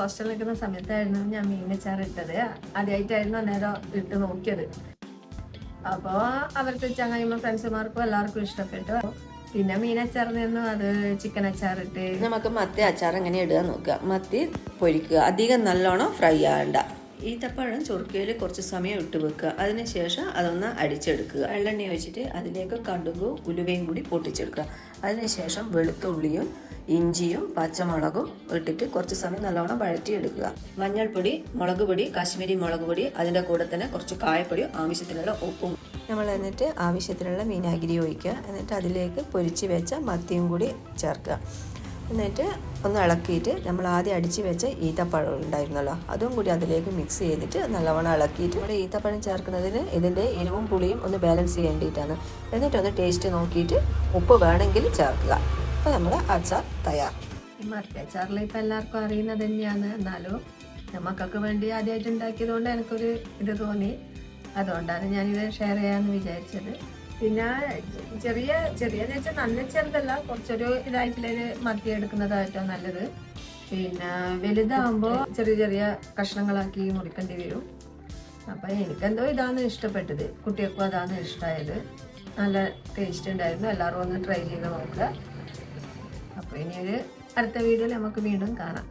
ഹോസ്റ്റലിൽ നിൽക്കുന്ന സമയത്തായിരുന്നു ഞാൻ മീനച്ചാർ ഇട്ടത്. ആദ്യമായിട്ടായിരുന്നു അന്നേരം ഇട്ട് നോക്കിയത്. അപ്പോൾ അവർക്ക് ചങ്ങായിമാർ ഫ്രണ്ട്സുമാർക്കും എല്ലാവർക്കും ഇഷ്ടപ്പെട്ടു. പിന്നെ മീനച്ചാറിൽ നിന്നും അത് ചിക്കൻ അച്ചാറിട്ട്. നമുക്ക് മത്തി അച്ചാർ എങ്ങനെ ഇടുക നോക്കുക. മത്തി പൊരിക്കുക, അധികം നല്ലോണം ഫ്രൈ ആകണ്ട. ഈത്തപ്പഴം ചുരുക്കയിൽ കുറച്ച് സമയം ഇട്ട് വെക്കുക. അതിനുശേഷം അതൊന്ന് അടിച്ചെടുക്കുക. വെള്ളെണ്ണ ഒഴിച്ചിട്ട് അതിലേക്ക് കടുകും ഉലുവയും കൂടി പൊട്ടിച്ചെടുക്കുക. അതിനുശേഷം വെളുത്തുള്ളിയും ഇഞ്ചിയും പച്ചമുളകും ഇട്ടിട്ട് കുറച്ച് സമയം നല്ലോണം വഴറ്റിയെടുക്കുക. മഞ്ഞൾപ്പൊടി, മുളക് പൊടി, കാശ്മീരി മുളക് പൊടി, അതിൻ്റെ കൂടെ തന്നെ കുറച്ച് കായപ്പൊടി, ആവശ്യത്തിനുള്ള ഉപ്പും. നമ്മൾ എന്നിട്ട് ആവശ്യത്തിനുള്ള വിനാഗിരി ഒഴിക്കുക. എന്നിട്ട് അതിലേക്ക് പൊരിച്ച് വെച്ച മത്തിയും കൂടി ചേർക്കുക. എന്നിട്ട് ഒന്ന് ഇളക്കിയിട്ട് നമ്മൾ ആദ്യം അടിച്ച് വെച്ച ഈത്തപ്പഴം ഉണ്ടായിരുന്നല്ലോ, അതും കൂടി അതിലേക്ക് മിക്സ് ചെയ്തിട്ട് നല്ലവണ്ണം ഇളക്കിയിട്ട് നമ്മുടെ ഈത്തപ്പഴം ചേർക്കുന്നതിന് ഇതിൻ്റെ എരിവും പുളിയും ഒന്ന് ബാലൻസ് ചെയ്യേണ്ടിയിട്ടാണ്. എന്നിട്ടൊന്ന് ടേസ്റ്റ് നോക്കിയിട്ട് ഉപ്പ് വേണമെങ്കിൽ ചേർക്കുക. അപ്പോൾ നമ്മുടെ അച്ചാർ തയ്യാർ. ഈ മത്തി അച്ചാറിൽ ഇപ്പം എല്ലാവർക്കും അറിയുന്നത് തന്നെയാണ്. എന്നാലും മക്കൾക്ക് വേണ്ടി ആദ്യമായിട്ട് ഉണ്ടാക്കിയതുകൊണ്ട് എനിക്കൊരു ഇത് തോന്നി. അതുകൊണ്ടാണ് ഞാനിത് ഷെയർ ചെയ്യാമെന്ന് വിചാരിച്ചത്. പിന്നെ ചെറിയെന്ന് വെച്ചാൽ നല്ല ചെറുതല്ല, കുറച്ചൊരു ഇതായിട്ടുള്ളൊരു മത്തി എടുക്കുന്നതായിട്ടാണ് നല്ലത്. പിന്നെ വലുതാകുമ്പോൾ ചെറിയ ചെറിയ കഷ്ണങ്ങളാക്കി മുറിക്കേണ്ടി വരും. അപ്പം എനിക്കെന്തോ ഇതാണ് ഇഷ്ടപ്പെട്ടത്, കുട്ടികൾക്കും അതാണ് ഇഷ്ടമായത്. നല്ല ടേസ്റ്റ് ഉണ്ടായിരുന്നു. എല്ലാവരും ഒന്ന് ട്രൈ ചെയ്ത് നോക്കുക. അപ്പോൾ ഇനിയൊരു അടുത്ത വീഡിയോയിൽ നമുക്ക് വീണ്ടും കാണാം.